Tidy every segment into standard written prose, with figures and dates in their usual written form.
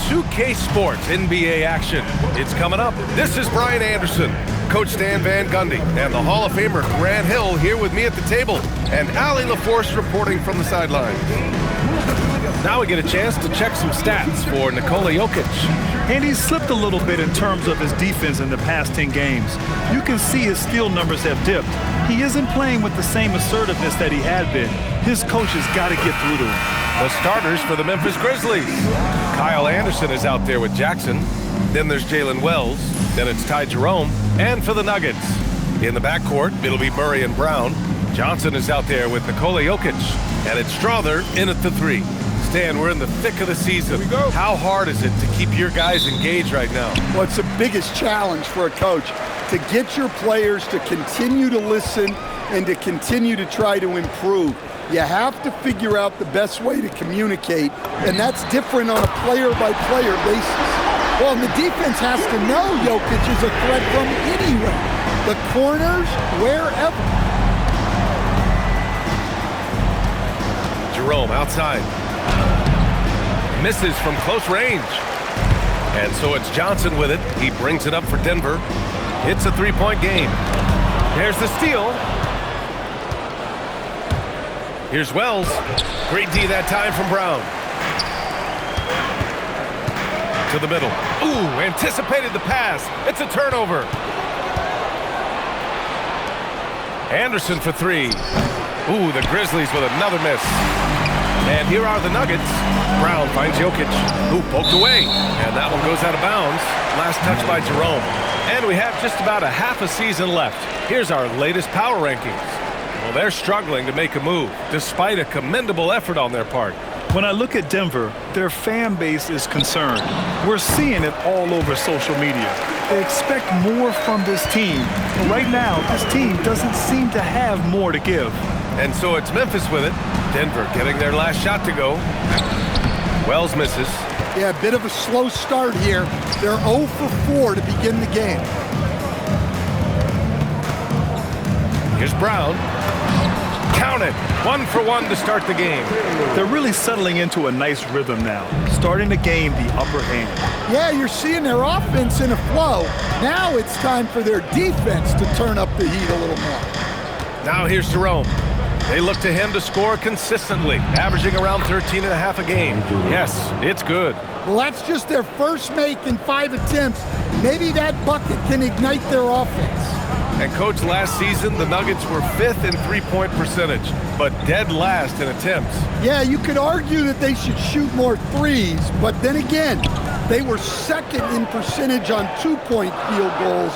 2K Sports NBA action. It's coming up. This is Brian Anderson, Coach Stan Van Gundy, and the Hall of Famer Grant Hill here with me at the table, and Allie LaForce reporting from the sideline. Now we get a chance to check some stats for Nikola Jokic. And he's slipped a little bit in terms of his defense in the past 10 games. You can see his steal numbers have dipped. He isn't playing with the same assertiveness that he had been. His coach has got to get through to him. The starters for the Memphis Grizzlies. Kyle Anderson is out there with Jackson. Then there's Jalen Wells. Then it's Ty Jerome. And for the Nuggets, in the backcourt, it'll be Murray and Brown. Johnson is out there with Nikola Jokic. And it's Strother in at the 3. Stan, we're in the thick of the season. How hard is it to keep your guys engaged right now? Well, it's the biggest challenge for a coach, to get your players to continue to listen and to continue to try to improve. You have to figure out the best way to communicate, and that's different on a player-by-player basis. Well, and the defense has to know Jokic is a threat from anywhere. The corners, wherever. Jerome outside. Misses from close range. And so it's Johnson with it. He brings it up for Denver. It's a three-point game. There's the steal. Here's Wells. Great D that time from Brown. To the middle. Ooh, anticipated the pass. It's a turnover. Anderson for 3. Ooh, the Grizzlies with another miss. And here are the Nuggets. Brown finds Jokic, who poked away. And that one goes out of bounds. Last touch by Jerome. And we have just about a half a season left. Here's our latest power rankings. Well, they're struggling to make a move, despite a commendable effort on their part. When I look at Denver, their fan base is concerned. We're seeing it all over social media. They expect more from this team. But right now, this team doesn't seem to have more to give. And so it's Memphis with it. Denver getting their last shot to go. Wells misses. Yeah, a bit of a slow start here. They're 0 for 4 to begin the game. Here's Brown. Count it. 1 for 1 to start the game. They're really settling into a nice rhythm now, starting to gain the upper hand. Yeah, you're seeing their offense in a flow. Now it's time for their defense to turn up the heat a little more. Now here's Jerome. They look to him to score consistently, averaging around 13.5 a game. Yes, it's good. Well, that's just their first make in 5 attempts. Maybe that bucket can ignite their offense. And, Coach, last season, the Nuggets were 5th in three-point percentage, but dead last in attempts. Yeah, you could argue that they should shoot more threes, but then again, they were 2nd in percentage on 2-point field goals,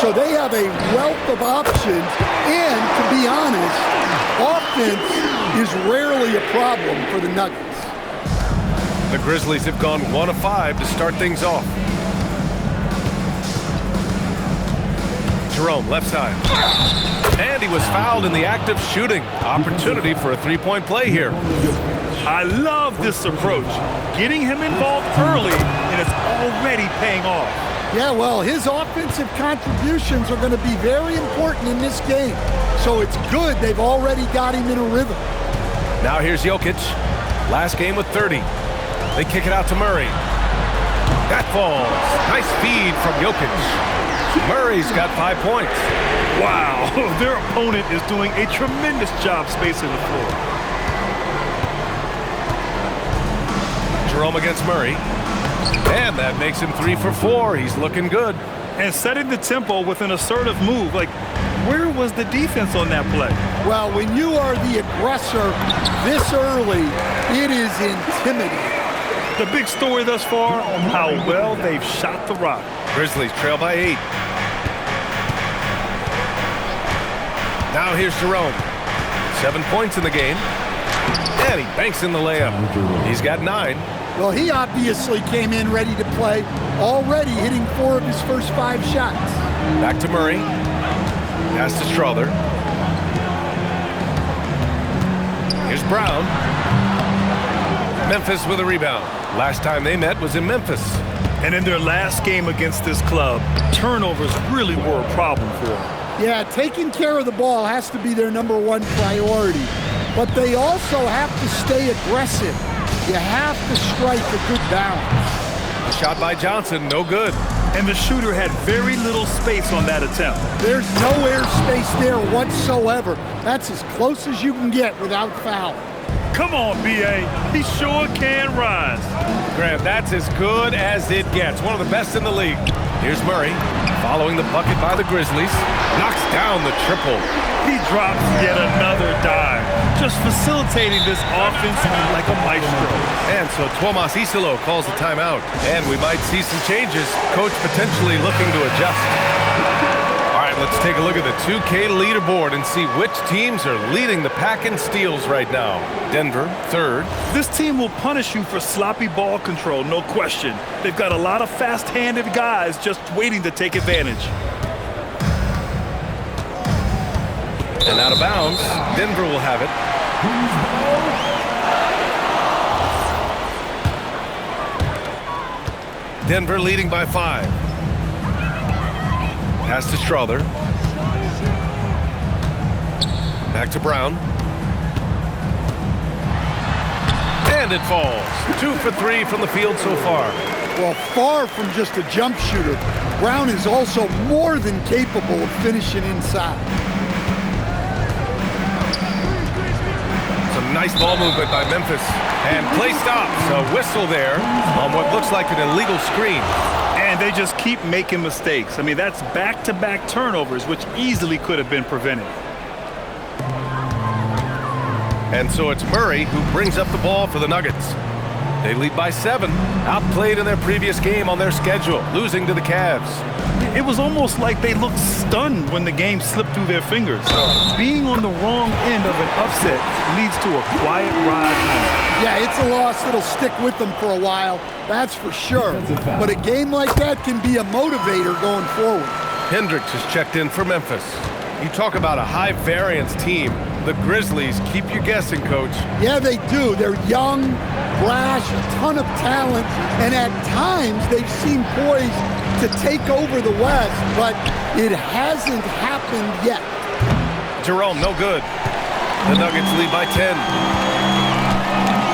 so they have a wealth of options, and to be honest, offense is rarely a problem for the Nuggets. The Grizzlies have gone 1 of 5 to start things off. Jerome, left side. And he was fouled in the act of shooting. Opportunity for a three-point play here. I love this approach. Getting him involved early, and it's already paying off. Yeah, well, his offensive contributions are going to be very important in this game. So it's good they've already got him in a rhythm. Now here's Jokic. Last game with 30. They kick it out to Murray. That falls. Nice feed from Jokic. Murray's got 5 points. Wow, their opponent is doing a tremendous job spacing the floor. Jerome against Murray. And that makes him 3 for 4. He's looking good. And setting the tempo with an assertive move. Like, where was the defense on that play? Well, when you are the aggressor this early, it is intimidating. The big story thus far, how well they've shot the rock. Grizzlies trail by 8. Now here's Jerome. 7 points in the game. And he banks in the layup. He's got 9. Well, he obviously came in ready to play, already hitting 4 of his first 5 shots. Back to Murray. Pass to Strother. Here's Brown. Memphis with a rebound. Last time they met was in Memphis. And in their last game against this club, turnovers really were a problem for them. Yeah, taking care of the ball has to be their #1 priority. But they also have to stay aggressive. You have to strike a good balance. shot by Johnson, no good. And the shooter had very little space on that attempt. There's no air space there whatsoever. That's as close as you can get without foul. Come on, B.A. He sure can rise. Grant, that's as good as it gets. One of the best in the league. Here's Murray, following the bucket by the Grizzlies. Knocks down the triple. He drops yet another dime, just facilitating this offense like a maestro. And so Tuomas Isilo calls the timeout. And we might see some changes. Coach potentially looking to adjust. All right, let's take a look at the 2K leaderboard and see which teams are leading the pack in steals right now. Denver, third. This team will punish you for sloppy ball control, no question. They've got a lot of fast-handed guys just waiting to take advantage. And out of bounds, Denver will have it. Denver leading by 5. Pass to Strother. Back to Brown. And it falls. 2 for 3 from the field so far. Well, far from just a jump shooter, Brown is also more than capable of finishing inside. Some nice ball movement by Memphis. And play stops. A whistle there on what looks like an illegal screen. And they just keep making mistakes. I mean, that's back-to-back turnovers, which easily could have been prevented. And so it's Murray who brings up the ball for the Nuggets. They lead by 7. Outplayed in their previous game on their schedule, losing to the Cavs. It was almost like they looked stunned when the game slipped through their fingers. Being on the wrong end of an upset leads to a quiet ride home. Yeah, it's a loss that'll stick with them for a while, that's for sure. But a game like that can be a motivator going forward. Hendricks has checked in for Memphis. You talk about a high-variance team. The Grizzlies keep you guessing, Coach. Yeah, they do. They're young, brash, a ton of talent, and at times they've seemed poised to take over the West, but it hasn't happened yet. Jerome, no good. The Nuggets lead by 10.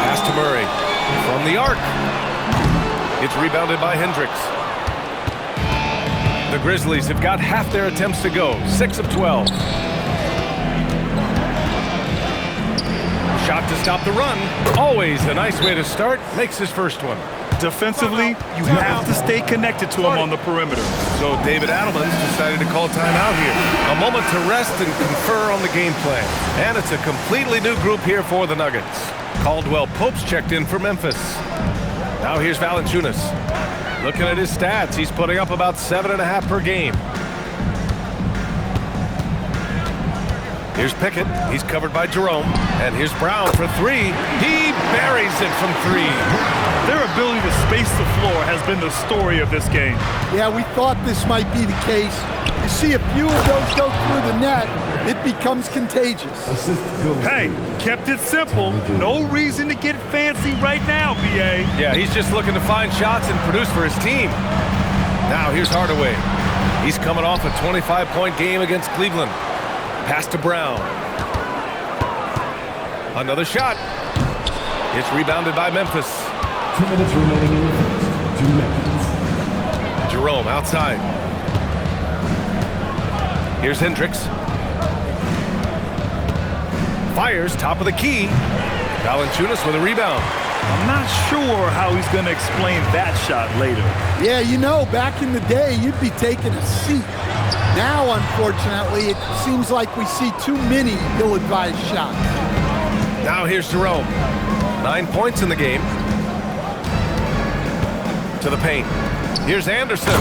Pass to Murray. From the arc. It's rebounded by Hendricks. The Grizzlies have got half their attempts to go. 6 of 12. Shot to stop the run. Always a nice way to start. Makes his first one. Defensively, you have to stay connected to him on the perimeter. So David Adelman's decided to call timeout here. A moment to rest and confer on the game plan. And it's a completely new group here for the Nuggets. Caldwell Pope's checked in for Memphis. Now here's Valanciunas. Looking at his stats, he's putting up about 7.5 per game. Here's Pickett. He's covered by Jerome. And here's Brown for 3. He buries it from 3. Their ability to space the floor has been the story of this game. Yeah, we thought this might be the case. You see a few of those go through the net, it becomes contagious. Hey, kept it simple. No reason to get fancy right now, B.A. Yeah, he's just looking to find shots and produce for his team. Now here's Hardaway. He's coming off a 25-point game against Cleveland. Pass to Brown. Another shot. It's rebounded by Memphis. 2 minutes remaining in the first. 2 minutes. Jerome outside. Here's Hendricks. Fires top of the key. Valanciunas with a rebound. I'm not sure how he's going to explain that shot later. Yeah, you know, back in the day, you'd be taking a seat. Now, unfortunately, it seems like we see too many ill-advised shots. Now here's Jerome. 9 points in the game. To the paint. Here's Anderson.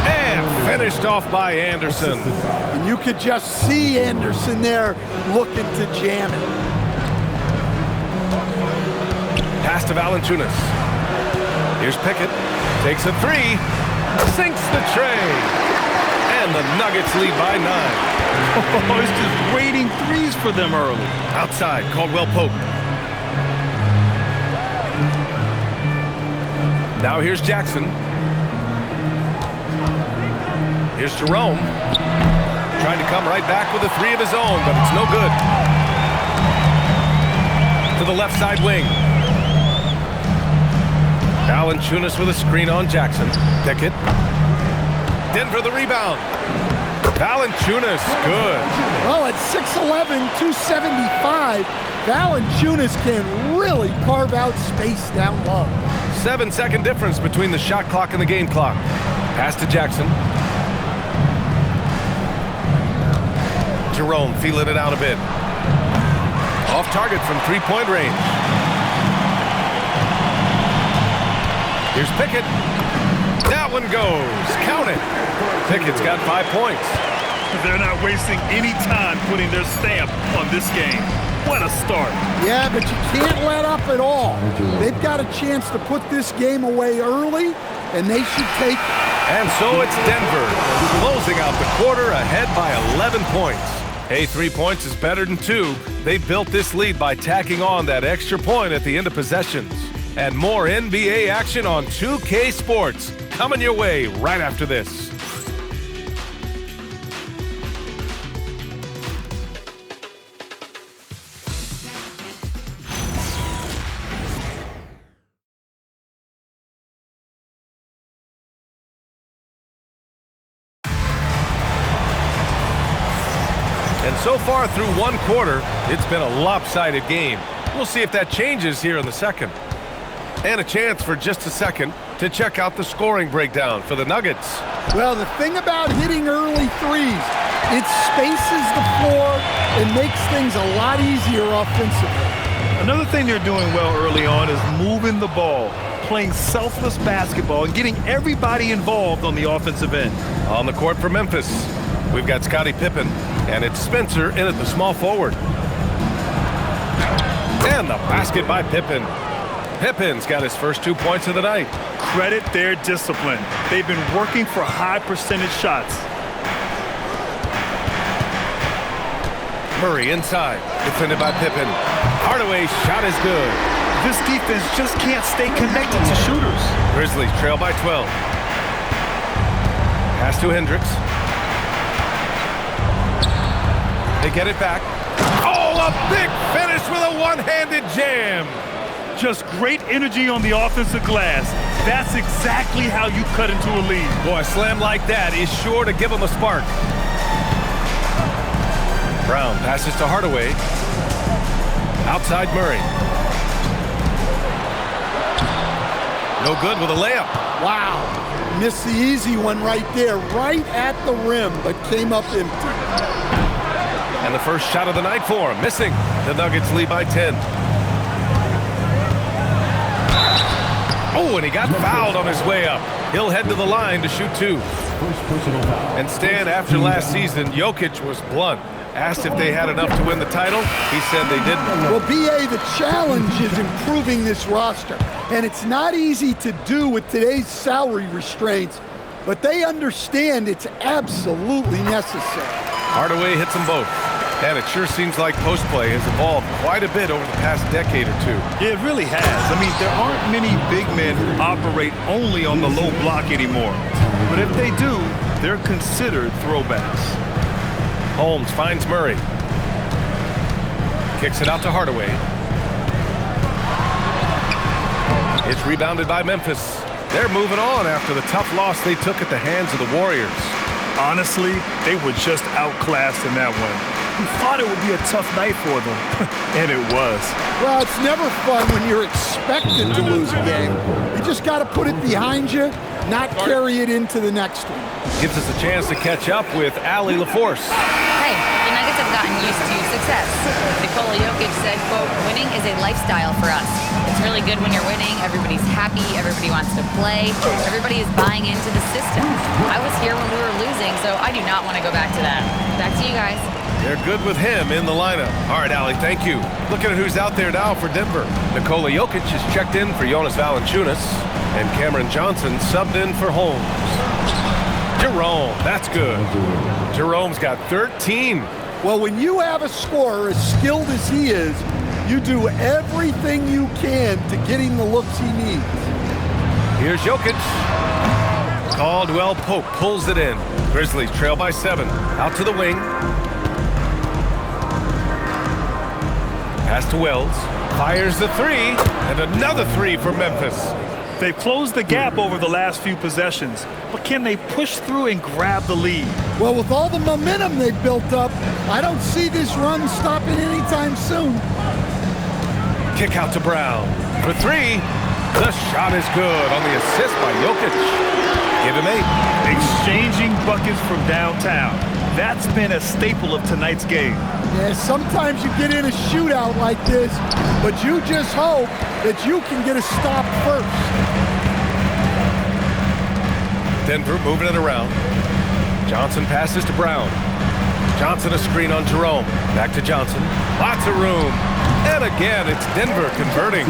And finished off by Anderson. And you could just see Anderson there looking to jam it. Pass to Valanciunas. Here's Pickett. Takes a 3. Sinks the tray. And the Nuggets lead by 9. Oh, he's just waiting threes for them early. Outside, Caldwell Pope. Now here's Jackson. Here's Jerome. Trying to come right back with a 3 of his own, but it's no good. To the left side wing. Valanciunas with a screen on Jackson. Pickett. Denver the rebound. Valanciunas, good. Well, at 6'11", 275, Valanciunas can really carve out space down low. 7-second difference between the shot clock and the game clock. Pass to Jackson. Jerome feeling it out a bit. Off target from three-point range. Here's Pickett. That one goes. Count it. Pickett's got 5 points. They're not wasting any time putting their stamp on this game. What a start. Yeah, but you can't let up at all. They've got a chance to put this game away early, and they should take it. And so it's Denver closing out the quarter ahead by 11 points. Hey, 3 points is better than 2. They built this lead by tacking on that extra point at the end of possessions. And more NBA action on 2K Sports coming your way right after this. And so far through one quarter, it's been a lopsided game. We'll see if that changes here in the second. And a chance for just a second to check out the scoring breakdown for the Nuggets. Well, the thing about hitting early threes, it spaces the floor and makes things a lot easier offensively. Another thing they're doing well early on is moving the ball, playing selfless basketball, and getting everybody involved on the offensive end. On the court for Memphis, we've got Scottie Pippen, and it's Spencer in at the small forward. And the basket by Pippen. Pippen's got his first 2 points of the night. Credit their discipline. They've been working for high percentage shots. Murray inside, defended by Pippen. Hardaway's shot is good. This defense just can't stay connected to shooters. Grizzlies trail by 12. Pass to Hendricks. They get it back. Oh, a big finish with a one-handed jam. Just great energy on the offensive glass. That's exactly how you cut into a lead. Boy, a slam like that is sure to give them a spark. Brown passes to Hardaway. Outside Murray. No good with a layup. Wow. Missed the easy one right there, right at the rim, but came up empty. And the first shot of the night for him, missing. The Nuggets lead by 10. Oh, and he got fouled on his way up. He'll head to the line to shoot 2. And Stan, after last season, Jokic was blunt. Asked if they had enough to win the title. He said they didn't. Well, B.A., the challenge is improving this roster. And it's not easy to do with today's salary restraints, but they understand it's absolutely necessary. Hardaway hits them both. And it sure seems like post play has evolved quite a bit over the past decade or 2. Yeah, it really has. I mean, there aren't many big men who operate only on the low block anymore. But if they do, they're considered throwbacks. Holmes finds Murray. Kicks it out to Hardaway. It's rebounded by Memphis. They're moving on after the tough loss they took at the hands of the Warriors. Honestly, they were just outclassed in that one. We thought it would be a tough night for them, and it was. Well, it's never fun when you're expected to lose a game. You just got to put it behind you, not carry it into the next one. Gives us a chance to catch up with Allie LaForce. Hey, the Nuggets have gotten used to success. Nikola Jokic said, quote, winning is a lifestyle for us. It's really good when you're winning. Everybody's happy. Everybody wants to play. Everybody is buying into the system. I was here when we were losing, so I do not want to go back to that. Back to you guys. They're good with him in the lineup. All right, Allie, thank you. Looking at who's out there now for Denver. Nikola Jokic is checked in for Jonas Valanciunas, and Cameron Johnson subbed in for Holmes. Jerome, that's good. Jerome's got 13. Well, when you have a scorer as skilled as he is, you do everything you can to get him the looks he needs. Here's Jokic. Caldwell Pope pulls it in. Grizzlies trail by 7. Out to the wing. Pass to Wells. Fires the 3. And another 3 for Memphis. They've closed the gap over the last few possessions, but can they push through and grab the lead? Well, with all the momentum they've built up, I don't see this run stopping anytime soon. Kick out to Brown for three. The shot is good on the assist by Jokic. Give him 8. Exchanging buckets from downtown. That's been a staple of tonight's game. Yeah, sometimes you get in a shootout like this, but you just hope that you can get a stop first. Denver moving it around. Johnson passes to Brown. Johnson a screen on Jerome. Back to Johnson. Lots of room. And again, it's Denver converting.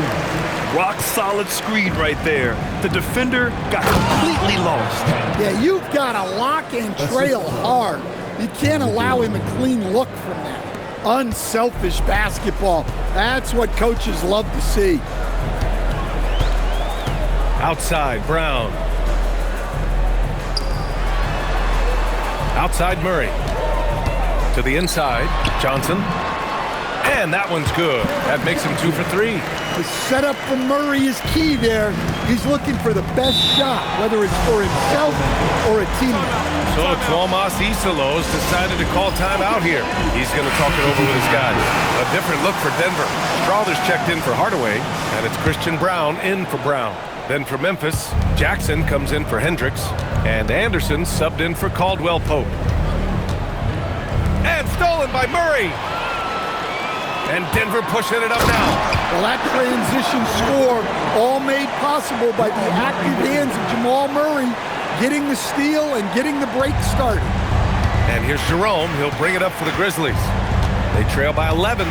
Rock solid screen right there. The defender got completely lost. Yeah, you've got to lock and trail hard. You can't allow him a clean look from that. Unselfish basketball. That's what coaches love to see. Outside, Brown. Outside, Murray. To the inside, Johnson. And that one's good. That makes him 2 for 3. The setup from Murray is key there. He's looking for the best shot, whether it's for himself or a teammate. So Tuomas Isalos decided to call timeout here. He's going to talk it over with his guys. A different look for Denver. Strawther's checked in for Hardaway, and it's Christian Brown in for Brown. Then for Memphis, Jackson comes in for Hendricks, and Anderson subbed in for Caldwell Pope. And stolen by Murray. And Denver pushing it up now. Well, that transition score all made possible by the active hands of Jamal Murray getting the steal and getting the break started. And here's Jerome. He'll bring it up for the Grizzlies. They trail by 11.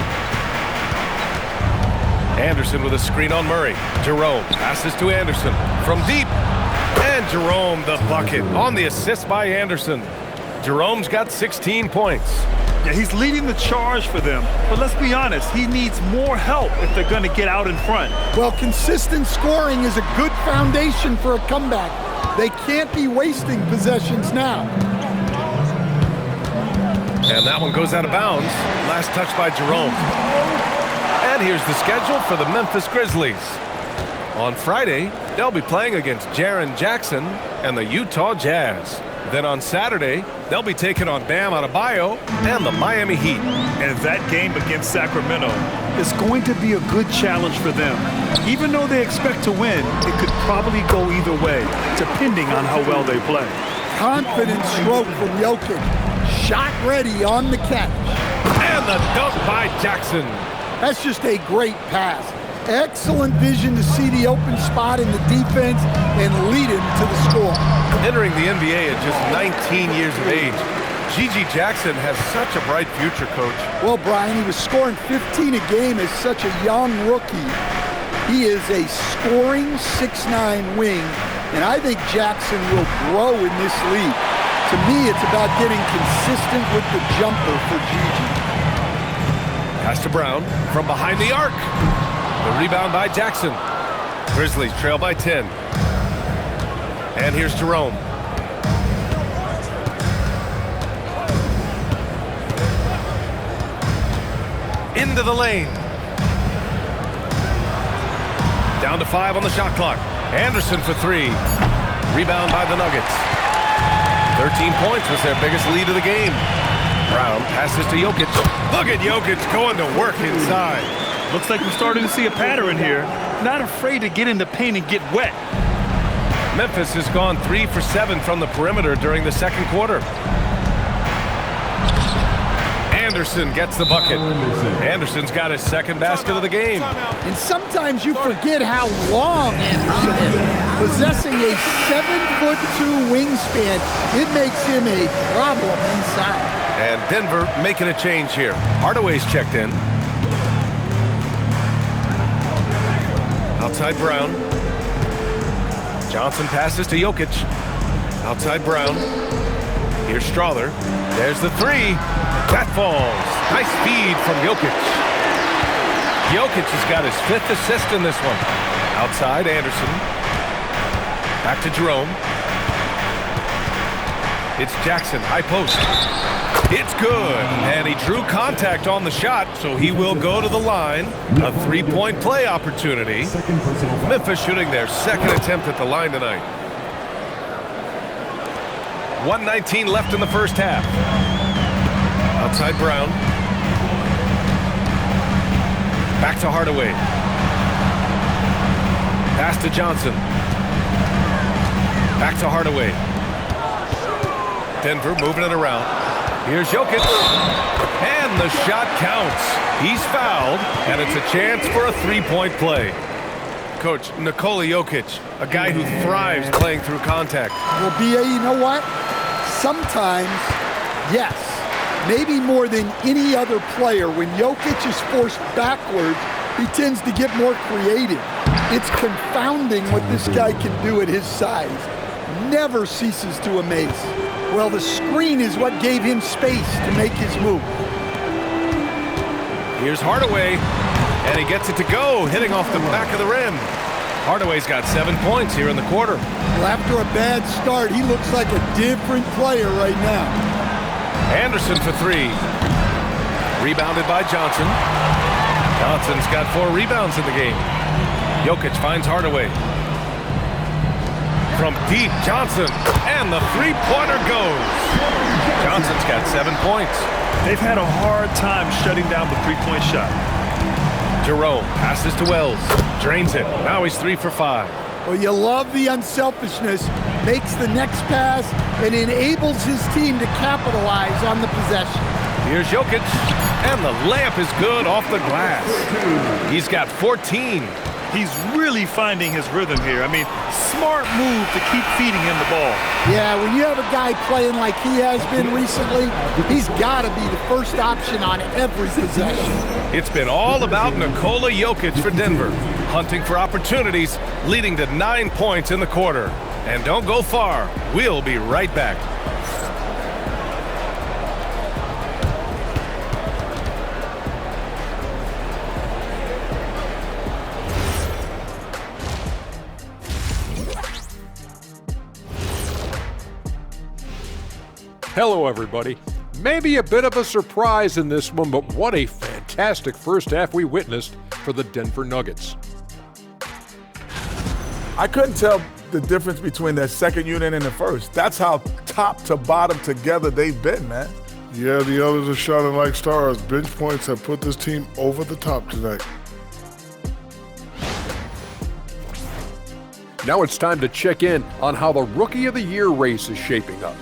Anderson with a screen on Murray. Jerome passes to Anderson from deep. And Jerome the bucket on the assist by Anderson. Jerome's got 16 points. Yeah, he's leading the charge for them. But let's be honest, he needs more help if they're going to get out in front. Well, consistent scoring is a good foundation for a comeback. They can't be wasting possessions now. And that one goes out of bounds. Last touch by Jerome. And here's the schedule for the Memphis Grizzlies. On Friday, they'll be playing against Jaren Jackson and the Utah Jazz. Then on Saturday, they'll be taking on Bam Adebayo and the Miami Heat. And that game against Sacramento is going to be a good challenge for them. Even though they expect to win, it could probably go either way, depending on how well they play. Confident stroke from Jokic. Shot ready on the catch. And the dunk by Jackson. That's just a great pass. Excellent vision to see the open spot in the defense and lead him to the score. Entering the NBA at just 19 years of age, Gigi Jackson has such a bright future, Coach. Well, Brian, he was scoring 15 a game as such a young rookie. He is a scoring 6'9" wing, and I think Jackson will grow in this league. To me, it's about getting consistent with the jumper for Gigi. Pass to Brown from behind the arc. The rebound by Jackson. Grizzlies trail by 10. And here's Jerome. Into the lane. Down to 5 on the shot clock. Anderson for 3. Rebound by the Nuggets. 13 points was their biggest lead of the game. Brown passes to Jokic. Look at Jokic going to work inside. Looks like we're starting to see a pattern here. Not afraid to get in the paint and get wet. Memphis has gone 3 for 7 from the perimeter during the second quarter. Anderson gets the bucket. Anderson's got his second basket of the game. And sometimes you forget how long Anderson is. Possessing a 7'2" wingspan, it makes him a problem inside. And Denver making a change here. Hardaway's checked in. Outside Brown. Johnson passes to Jokic. Outside Brown. Here's Strawther. There's the 3. That falls. Nice feed from Jokic. Jokic has got his 5th assist in this one. Outside Anderson. Back to Jerome. It's Jackson, high post. It's good, and he drew contact on the shot, so he will go to the line. A three-point play opportunity. Second personal foul. Memphis shooting their second attempt at the line tonight. 1:19 left in the first half. Outside Brown. Back to Hardaway. Pass to Johnson. Back to Hardaway. Denver moving it around. Here's Jokic. And the shot counts. He's fouled, and it's a chance for a three-point play. Coach, Nikola Jokic, a guy who thrives playing through contact. Well, B.A., you know what? Sometimes, yes, maybe more than any other player, when Jokic is forced backwards, he tends to get more creative. It's confounding what this guy can do at his size. Never ceases to amaze. Well, the screen is what gave him space to make his move. Here's Hardaway, and he gets it to go, hitting off the back of the rim. Hardaway's got 7 points here in the quarter. Well, after a bad start, he looks like a different player right now. Anderson for three. Rebounded by Johnson. Johnson's got 4 rebounds in the game. Jokic finds Hardaway. From deep, Johnson, and the three-pointer goes. Johnson's got 7 points. They've had a hard time shutting down the three-point shot. Jerome passes to Wells, drains it. Now he's 3 for 5. Well, you love the unselfishness, makes the next pass, and enables his team to capitalize on the possession. Here's Jokic, and the layup is good off the glass. He's got 14. He's really finding his rhythm here. I mean, smart move to keep feeding him the ball. Yeah, when you have a guy playing like he has been recently, he's got to be the first option on every possession. It's been all about Nikola Jokic for Denver, hunting for opportunities, leading to 9 points in the quarter. And don't go far. We'll be right back. Hello, everybody. Maybe a bit of a surprise in this one, but what a fantastic first half we witnessed for the Denver Nuggets. I couldn't tell the difference between their second unit and the first. That's how top to bottom together they've been, man. Yeah, the others are shining like stars. Bench points have put this team over the top tonight. Now it's time to check in on how the Rookie of the Year race is shaping up.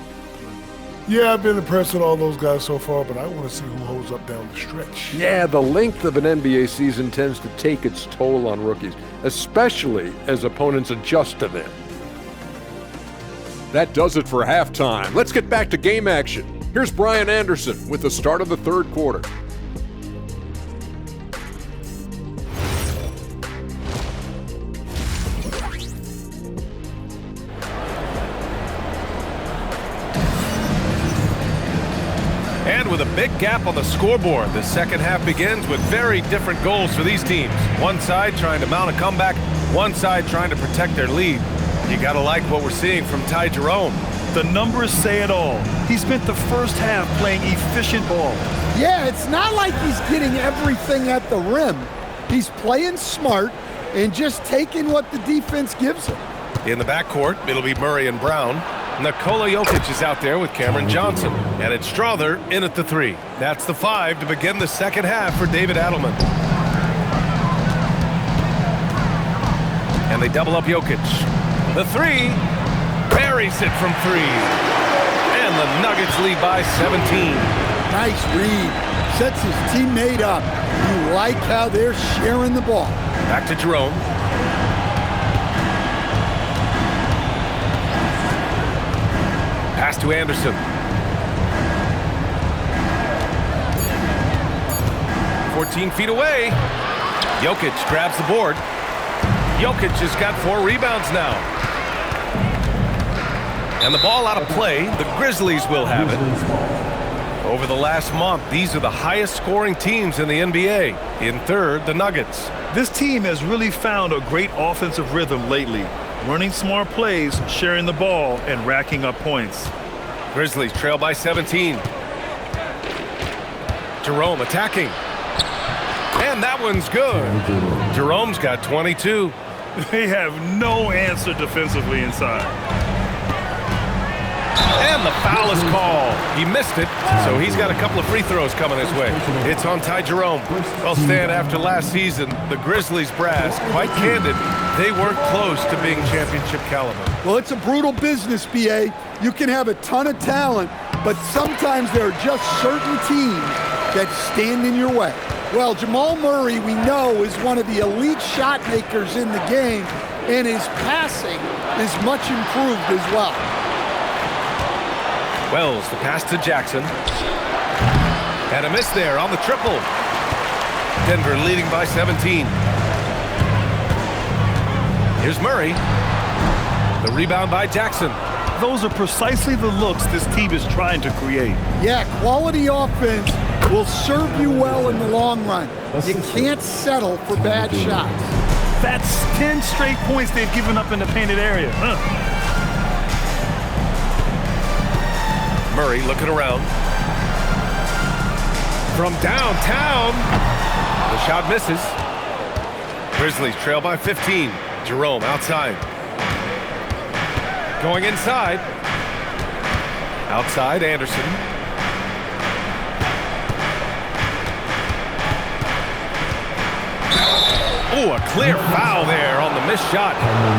Yeah, I've been impressed with all those guys so far, but I want to see who holds up down the stretch. Yeah, the length of an NBA season tends to take its toll on rookies, especially as opponents adjust to them. That does it for halftime. Let's get back to game action. Here's Brian Anderson with the start of the third quarter. And with a big gap on the scoreboard, the second half begins with very different goals for these teams. One side trying to mount a comeback, one side trying to protect their lead. You gotta like what we're seeing from Ty Jerome. The numbers say it all. He spent the first half playing efficient ball. Yeah, it's not like he's getting everything at the rim. He's playing smart and just taking what the defense gives him. In the backcourt, it'll be Murray and Brown. Nikola Jokic is out there with Cameron Johnson. And it's Strother in at the 3. That's the 5 to begin the second half for David Adelman. And they double up Jokic. The 3, buries it from 3. And the Nuggets lead by 17. Nice read. Sets his teammate up. You like how they're sharing the ball. Back to Jerome. Pass to Anderson. 14 feet away. Jokic grabs the board. Jokic has got 4 rebounds now. And the ball out of play. The Grizzlies will have it. Over the last month, these are the highest scoring teams in the NBA. In third, the Nuggets. This team has really found a great offensive rhythm lately. Running smart plays, sharing the ball, and racking up points. Grizzlies trail by 17. Jerome attacking. And that one's good. Jerome's got 22. They have no answer defensively inside. And the foul is called. He missed it, so he's got a couple of free throws coming his way. It's on Ty Jerome. Well, Stan, after last season, the Grizzlies brass, quite candid, they weren't close to being championship caliber. Well, it's a brutal business, BA. You can have a ton of talent, but sometimes there are just certain teams that stand in your way. Well, Jamal Murray, we know, is one of the elite shot makers in the game, and his passing is much improved as well. Wells, the pass to Jackson. And a miss there on the triple. Denver leading by 17. Here's Murray. The rebound by Jackson. Those are precisely the looks this team is trying to create. Yeah, quality offense will serve you well in the long run. You can't settle for bad shots. That's 10 straight points they've given up in the painted area. Murray looking around. From downtown. The shot misses. Grizzlies trail by 15. Jerome outside. Going inside. Outside, Anderson. Oh, a clear foul there on the missed shot.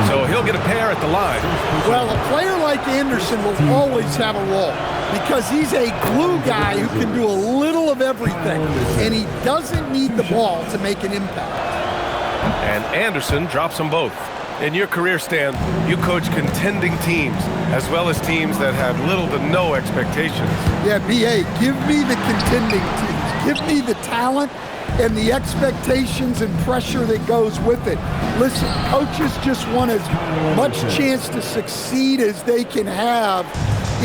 So he'll get a pair at the line. Well, a player like Anderson will always have a role because he's a glue guy who can do a little of everything, and he doesn't need the ball to make an impact. And Anderson drops them both. In your career, Stan, you coach contending teams as well as teams that had little to no expectations. Yeah, B.A., give me the contending teams. Give me the talent and the expectations and pressure that goes with it. Listen, coaches just want as much chance to succeed as they can have,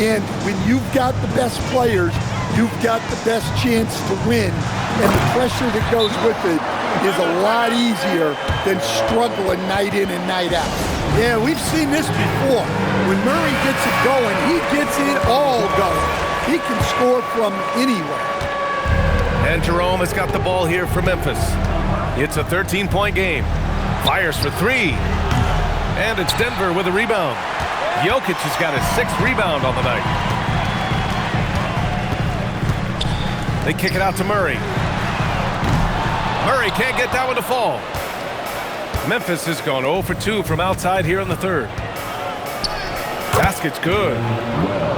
and when you've got the best players, you've got the best chance to win, and the pressure that goes with it is a lot easier than struggling night in and night out. Yeah, we've seen this before. When Murray gets it going, he gets it all going. He can score from anywhere. And Jerome has got the ball here for Memphis. It's a 13-point game. Fires for three. And it's Denver with a rebound. Jokic has got his 6th rebound on the night. They kick it out to Murray. Murray can't get that one to fall. Memphis has gone 0 for 2 from outside here in the third. Basket's good.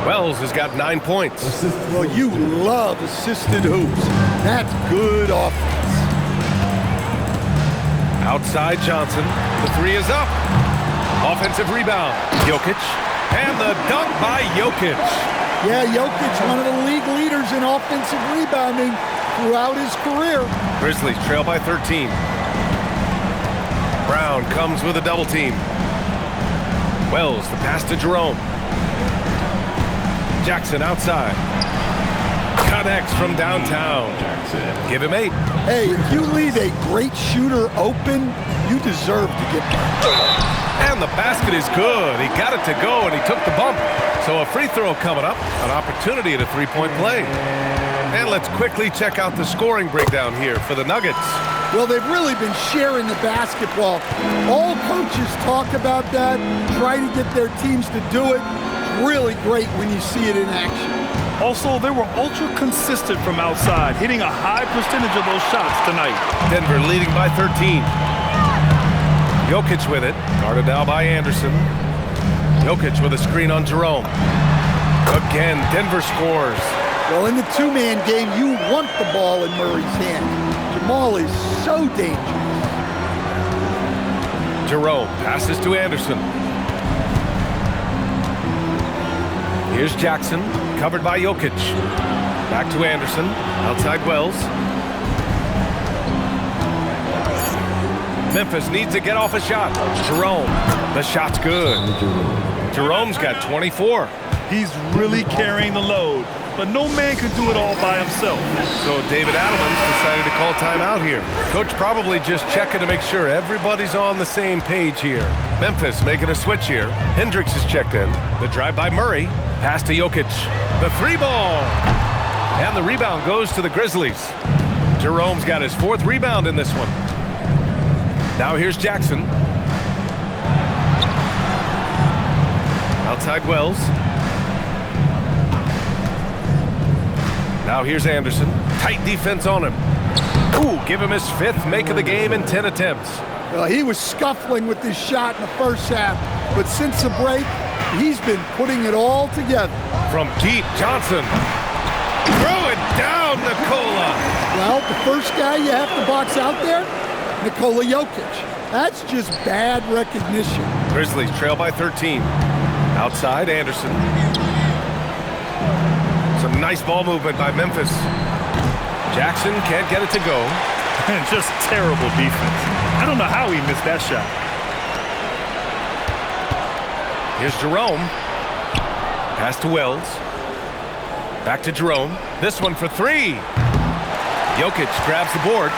Wells has got 9 points. Well, you love assisted hoops. That's good offense. Outside Johnson. The 3 is up. Offensive rebound. Jokic. And the dunk by Jokic. Yeah, Jokic, one of the league leaders in offensive rebounding throughout his career. Grizzlies trail by 13. Brown comes with a double team. Wells, the pass to Jerome. Jackson outside. Connects from downtown. Give him 8. Hey, if you leave a great shooter open, you deserve to get that. And the basket is good. He got it to go, and he took the bump. So a free throw coming up, an opportunity at a 3-point play. And let's quickly check out the scoring breakdown here for the Nuggets. Well, they've really been sharing the basketball. All coaches talk about that, try to get their teams to do it. Really great when you see it in action. Also, they were ultra consistent from outside, hitting a high percentage of those shots tonight. Denver leading by 13. Jokic with it, guarded now by Anderson. Jokic with a screen on Jerome. Again, Denver scores. Well, in the two-man game, you want the ball in Murray's hand. Jamal is so dangerous. Jerome passes to Anderson. Here's Jackson, covered by Jokic. Back to Anderson, outside Wells. Memphis needs to get off a shot. Jerome, the shot's good. Jerome's got 24. He's really carrying the load, but no man can do it all by himself. So David Adelman's decided to call timeout here. Coach probably just checking to make sure everybody's on the same page here. Memphis making a switch here. Hendricks is checked in. The drive by Murray. Pass to Jokic. The 3 ball. And the rebound goes to the Grizzlies. Jerome's got his 4th rebound in this one. Now here's Jackson. Outside Wells. Now here's Anderson. Tight defense on him. Ooh, give him his 5th make of the game in 10 attempts. Well, he was scuffling with his shot in the first half, but since the break, he's been putting it all together. From deep, Johnson. Throw it down, Nikola. Well, the first guy you have to box out there, Nikola Jokic. That's just bad recognition. Grizzlies trail by 13. Outside, Anderson. Some nice ball movement by Memphis. Jackson can't get it to go. And just terrible defense. I don't know how he missed that shot. Here's Jerome. Pass to Wells. Back to Jerome. This one for 3. Jokic grabs the board.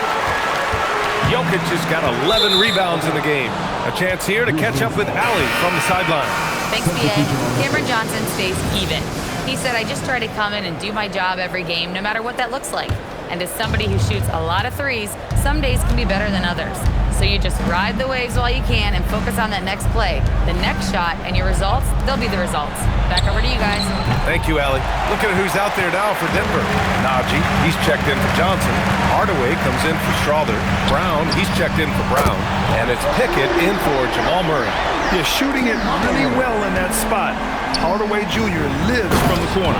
Jokic has got 11 rebounds in the game. A chance here to catch up with Allie from the sideline. Thanks, BA. Cameron Johnson stays even. He said, I just try to come in and do my job every game, no matter what that looks like. And as somebody who shoots a lot of threes, some days can be better than others. So you just ride the waves while you can and focus on that next play. The next shot and your results, they'll be the results. Back over to you guys. Thank you, Allie. Look at who's out there now for Denver. Najee, he's checked in for Johnson. Hardaway comes in for Strother. Brown, he's checked in for Brown. And it's Pickett in for Jamal Murray. You're shooting it really well in that spot. Hardaway Jr. lives from the corner.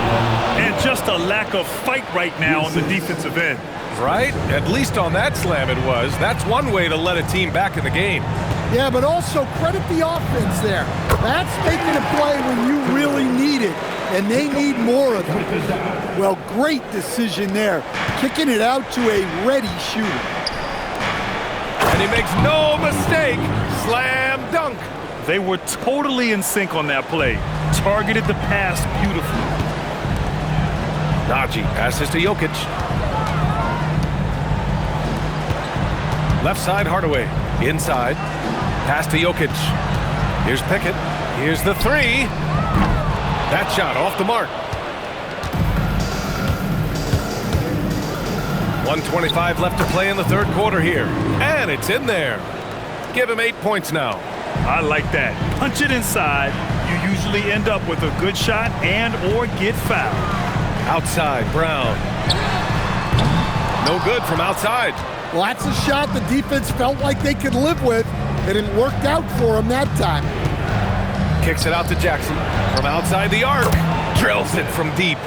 And just a lack of fight right now on the defensive end. Right? At least on that slam it was. That's one way to let a team back in the game. Yeah, but also credit the offense there. That's making a play when you really need it, and they need more of it. Well, great decision there. Kicking it out to a ready shooter. And he makes no mistake. Slam dunk. They were totally in sync on that play. Targeted the pass beautifully. Najee passes to Jokic. Left side, Hardaway. Inside. Pass to Jokic. Here's Pickett. Here's the 3. That shot off the mark. 1:25 left to play in the 3rd quarter here. And it's in there. Give him 8 points now. I like that. Punch it inside. You usually end up with a good shot and or get fouled. Outside, Brown. No good from outside. Well, that's a shot the defense felt like they could live with, and it worked out for them that time. Kicks it out to Jackson from outside the arc. Drills it from deep.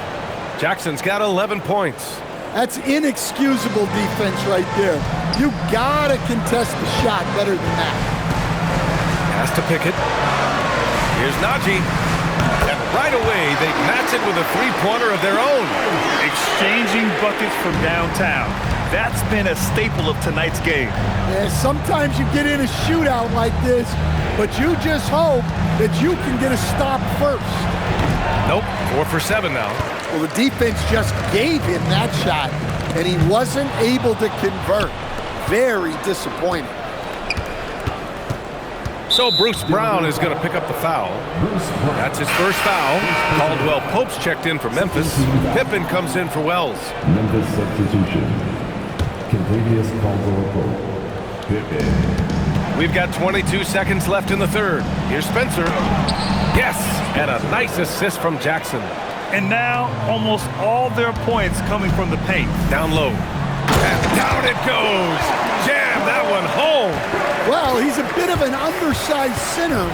Jackson's got 11 points. That's inexcusable defense right there. You gotta contest the shot better than that. Pass to Pickett. Here's Najee. And right away, they match it with a 3-pointer of their own. Exchanging buckets from downtown. That's been a staple of tonight's game. Yeah, sometimes you get in a shootout like this, but you just hope that you can get a stop first. Nope, 4 for 7 now. Well, the defense just gave him that shot, and he wasn't able to convert. Very disappointing. So Bruce Brown is going to pick up the foul. That's his first foul. Caldwell Pope's checked in for Memphis. Pippen comes in for Wells. Memphis substitution. Contavious Caldwell Pope. Pippen. We've got 22 seconds left in the 3rd. Here's Spencer. Yes, and a nice assist from Jackson. And now almost all their points coming from the paint. Down low. And down it goes. Jam that one home. Well, he's a bit of an undersized center.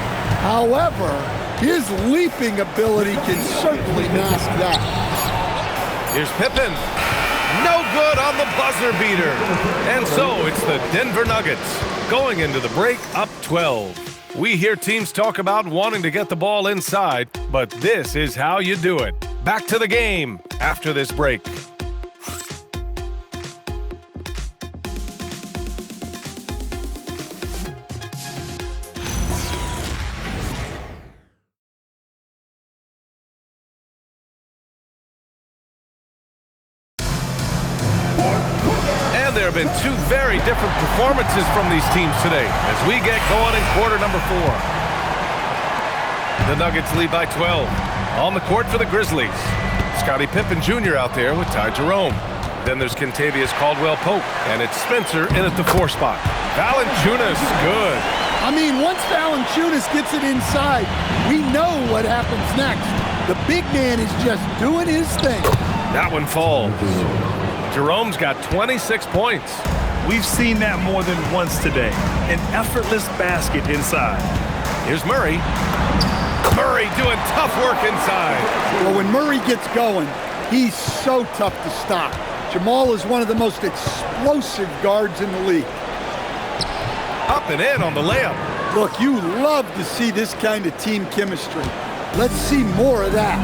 However, his leaping ability can certainly mask that. Here's Pippen. No good on the buzzer beater. And so it's the Denver Nuggets going into the break up 12. We hear teams talk about wanting to get the ball inside, but this is how you do it. Back to the game after this break. There have been 2 very different performances from these teams today as we get going in quarter number 4. The Nuggets lead by 12. On the court for the Grizzlies. Scottie Pippen Jr. out there with Ty Jerome. Then there's Kentavious Caldwell-Pope, and it's Spencer in at the 4 spot. Valanciunas, good. I mean, once Valanciunas gets it inside, we know what happens next. The big man is just doing his thing. That one falls. Jerome's got 26 points. We've seen that more than once today. An effortless basket inside. Here's Murray. Murray doing tough work inside. Well, when Murray gets going, he's so tough to stop. Jamal is one of the most explosive guards in the league. Up and in on the layup. Look, you love to see this kind of team chemistry. Let's see more of that.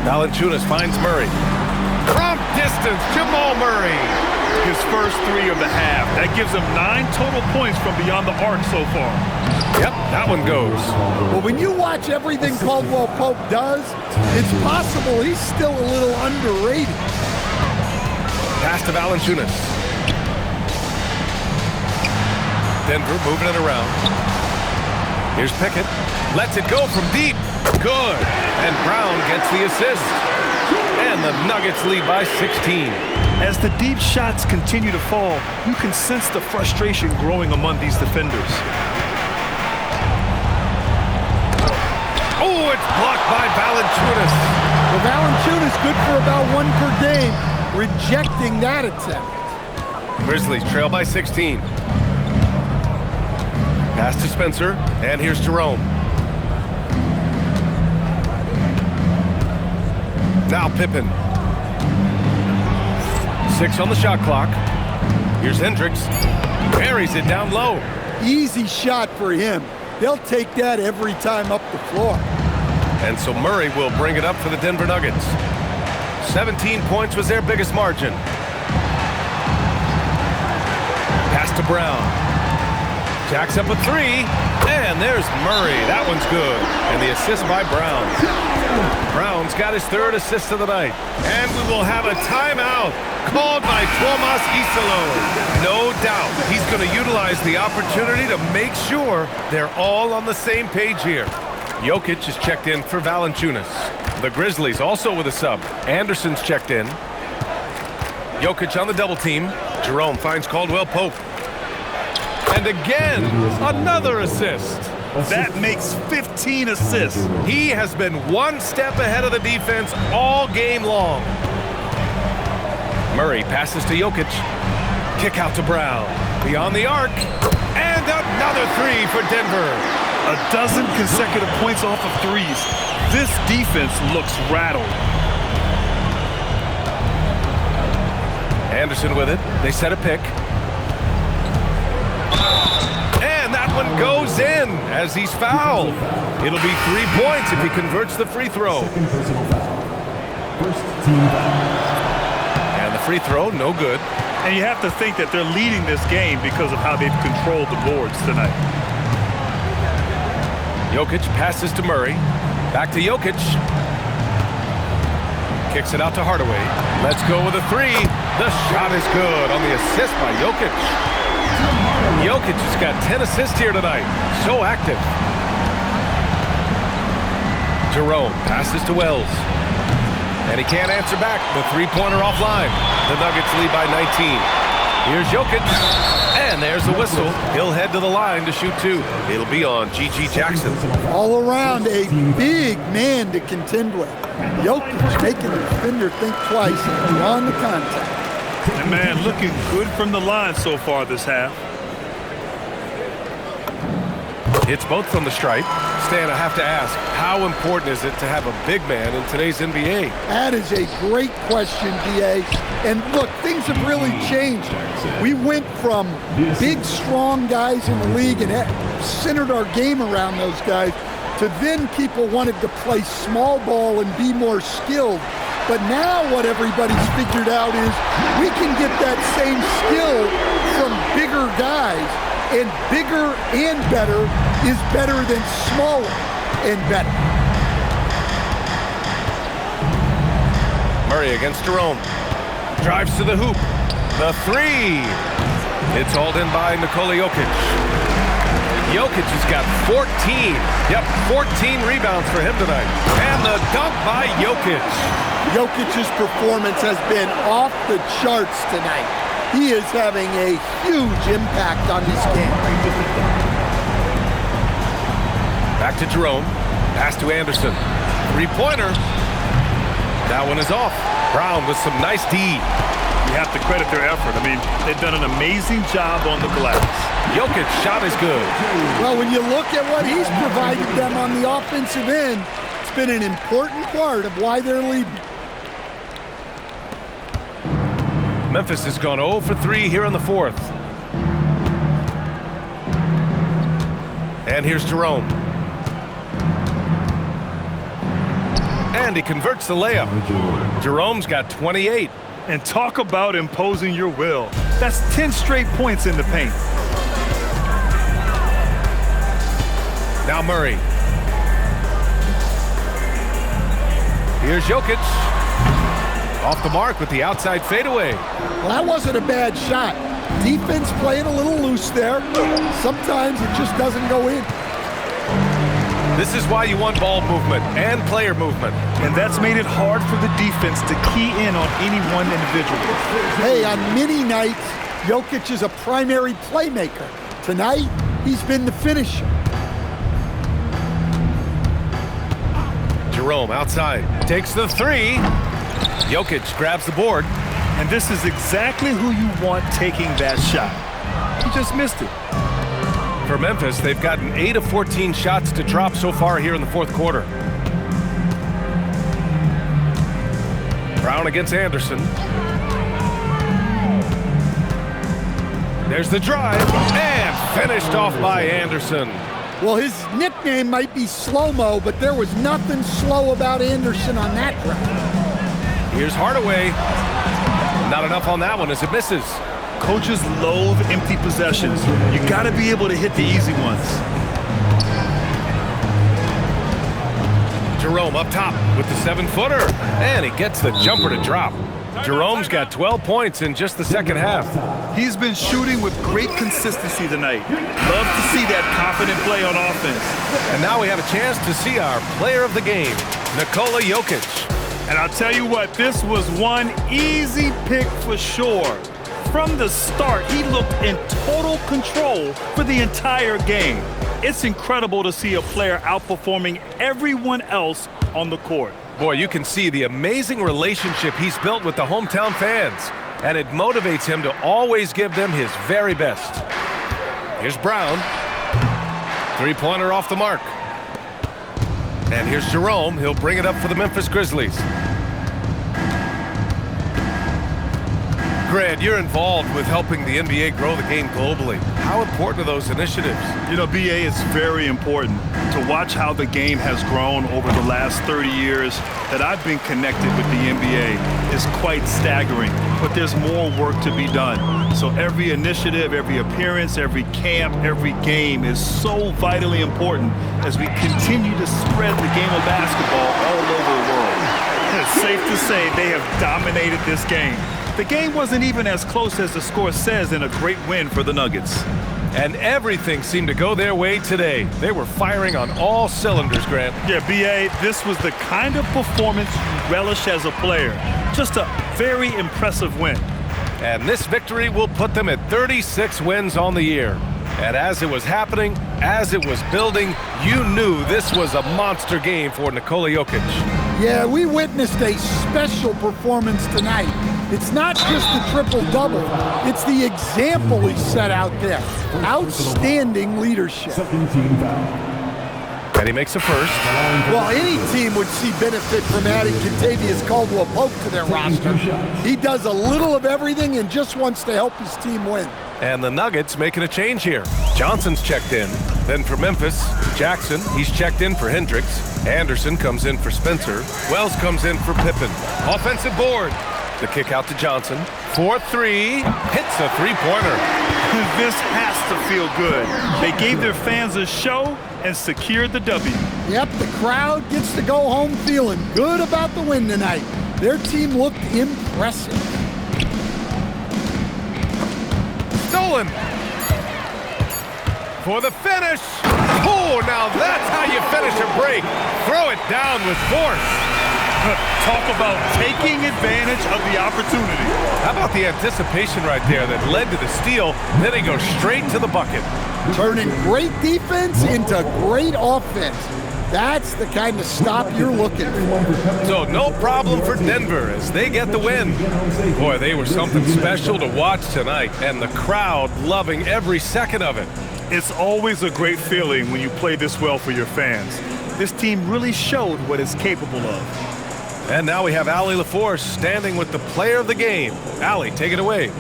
Valanciunas finds Murray. From distance, Jamal Murray. His first 3 of the half. That gives him 9 total points from beyond the arc so far. Yep, that one goes. Well, when you watch everything Caldwell-Pope does, it's possible he's still a little underrated. Pass to Valanciunas. Denver moving it around. Here's Pickett. Lets it go from deep. Good. And Brown gets the assist. And the Nuggets lead by 16. As the deep shots continue to fall, you can sense the frustration growing among these defenders. Oh, it's blocked by Valanciunas. Well, Valanciunas good for about 1 per game, rejecting that attempt. Grizzlies trail by 16. Pass to Spencer, and here's Jerome. Now Pippen. 6 on the shot clock. Here's Hendricks. Buries it down low. Easy shot for him. They'll take that every time up the floor. And so Murray will bring it up for the Denver Nuggets. 17 points was their biggest margin. Pass to Brown. Jacks up a 3, and there's Murray. That one's good. And the assist by Brown. Brown's got his 3rd assist of the night. And we will have a timeout called by Tomas Isalo. No doubt he's going to utilize the opportunity to make sure they're all on the same page here. Jokic is checked in for Valanciunas. The Grizzlies also with a sub. Anderson's checked in. Jokic on the double team. Jerome finds Caldwell-Pope. And again, another assist. That makes 15 assists. He has been 1 step ahead of the defense all game long. Murray passes to Jokic. Kick out to Brown. Beyond the arc. And another 3 for Denver. A dozen consecutive points off of 3s. This defense looks rattled. Anderson with it. They set a pick. And that one goes in as he's fouled. It'll be 3 points if he converts the free throw. Second personal foul. First team foul. And the free throw, no good. And you have to think that they're leading this game because of how they've controlled the boards tonight. Jokic passes to Murray. Back to Jokic. Kicks it out to Hardaway. Let's go with a 3. The shot is good on the assist by Jokic. Jokic has got 10 assists here tonight. So active. Jerome passes to Wells. And he can't answer back. The 3-pointer offline. The Nuggets lead by 19. Here's Jokic. And there's the whistle. He'll head to the line to shoot 2. It'll be on G.G. Jackson. All around a big man to contend with. Jokic making the defender think twice on the contact. And man, looking good from the line so far this half. Hits both from the stripe. Stan, I have to ask, how important is it to have a big man in today's NBA? That is a great question, D.A. And look, things have really changed. We went from big, strong guys in the league and centered our game around those guys to then people wanted to play small ball and be more skilled. But now what everybody's figured out is we can get that same skill from bigger guys. And bigger and better is better than smaller and better. Murray against Jerome. Drives to the hoop. The 3. It's hauled in by Nikola Jokic. Jokic has got 14. Yep, 14 rebounds for him tonight. And the dunk by Jokic. Jokic's performance has been off the charts tonight. He is having a huge impact on this game. Back to Jerome. Pass to Anderson. Three-pointer. That one is off. Brown with some nice D. You have to credit their effort. I mean, they've done an amazing job on the glass. Jokic's shot is good. Well, when you look at what he's provided them on the offensive end, it's been an important part of why they're leading. Memphis has gone 0 for 3 here in the fourth. And here's Jerome. And he converts the layup. Jerome's got 28. And talk about imposing your will. That's 10 straight points in the paint. Now Murray. Here's Jokic. Off the mark with the outside fadeaway. Well, that wasn't a bad shot. Defense playing a little loose there. Sometimes it just doesn't go in. This is why you want ball movement and player movement. And that's made it hard for the defense to key in on any one individual. Hey, on many nights, Jokic is a primary playmaker. Tonight, he's been the finisher. Jerome outside. Takes the three. Jokic grabs the board. And this is exactly who you want taking that shot. He just missed it. For Memphis, they've gotten 8 of 14 shots to drop so far here in the fourth quarter. Brown against Anderson. There's the drive, and finished off by Anderson. Well, his nickname might be Slow-Mo, but there was nothing slow about Anderson on that drive. Here's Hardaway. Not enough on that one as it misses. Coaches loathe empty possessions. You got to be able to hit the easy ones. Jerome up top with the 7-footer, and he gets the jumper to drop. Jerome's got 12 points in just the second half. He's been shooting with great consistency tonight. Love to see that confident play on offense. And now we have a chance to see our player of the game, Nikola Jokic. And I'll tell you what, this was one easy pick for sure. From the start, he looked in total control for the entire game. It's incredible to see a player outperforming everyone else on the court. Boy, you can see the amazing relationship he's built with the hometown fans, and it motivates him to always give them his very best. Here's Brown. Three-pointer off the mark. And here's Jerome. He'll bring it up for the Memphis Grizzlies. Grant, you're involved with helping the NBA grow the game globally. How important are those initiatives? You know, BA, it's very important to watch how the game has grown over the last 30 years that I've been connected with the NBA is quite staggering, but there's more work to be done. So every initiative, every appearance, every camp, every game is so vitally important as we continue to spread the game of basketball all over the world. It's safe to say they have dominated this game. The game wasn't even as close as the score says in a great win for the Nuggets. And everything seemed to go their way today. They were firing on all cylinders, Grant. Yeah, BA, this was the kind of performance you relish as a player. Just a very impressive win. And this victory will put them at 36 wins on the year. And as it was happening, as it was building, you knew this was a monster game for Nikola Jokic. Yeah, we witnessed a special performance tonight. It's not just the triple-double. It's the example he set out there. Outstanding leadership. And he makes a first. Well, any team would see benefit from adding Kentavious Caldwell-Pope to their roster. He does a little of everything and just wants to help his team win. And the Nuggets making a change here. Johnson's checked in. Then for Memphis, Jackson, he's checked in for Hendricks. Anderson comes in for Spencer. Wells comes in for Pippen. Offensive board. The kick out to Johnson. 4-3. Hits a three-pointer. This has to feel good. They gave their fans a show and secured the W. Yep, the crowd gets to go home feeling good about the win tonight. Their team looked impressive. Stolen. for the finish. Oh, now that's how you finish a break. Throw it down with force. Talk about taking advantage of the opportunity. How about the anticipation right there that led to the steal? Then he goes straight to the bucket. Turning great defense into great offense. That's the kind of stop you're looking for. So no problem for Denver as they get the win. Boy, they were something special to watch tonight, and the crowd loving every second of it. It's always a great feeling when you play this well for your fans. This team really showed what it's capable of. And now we have Allie LaForce standing with the player of the game. Allie, take it away.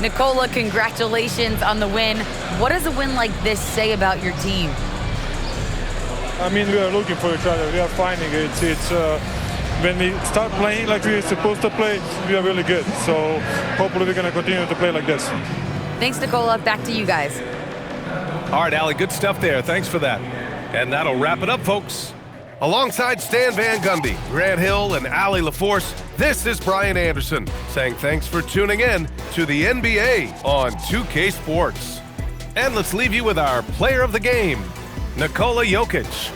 Nikola, congratulations on the win. What does a win like this say about your team? I mean, we are looking for each other. We are finding it. It's when we start playing like we're supposed to play, we are really good. So hopefully we're going to continue to play like this. Thanks, Nikola. Back to you guys. All right, Allie, good stuff there. Thanks for that. And that'll wrap it up, folks. Alongside Stan Van Gundy, Grant Hill, and Allie LaForce, this is Brian Anderson saying thanks for tuning in to the NBA on 2K Sports. And let's leave you with our player of the game, Nikola Jokic.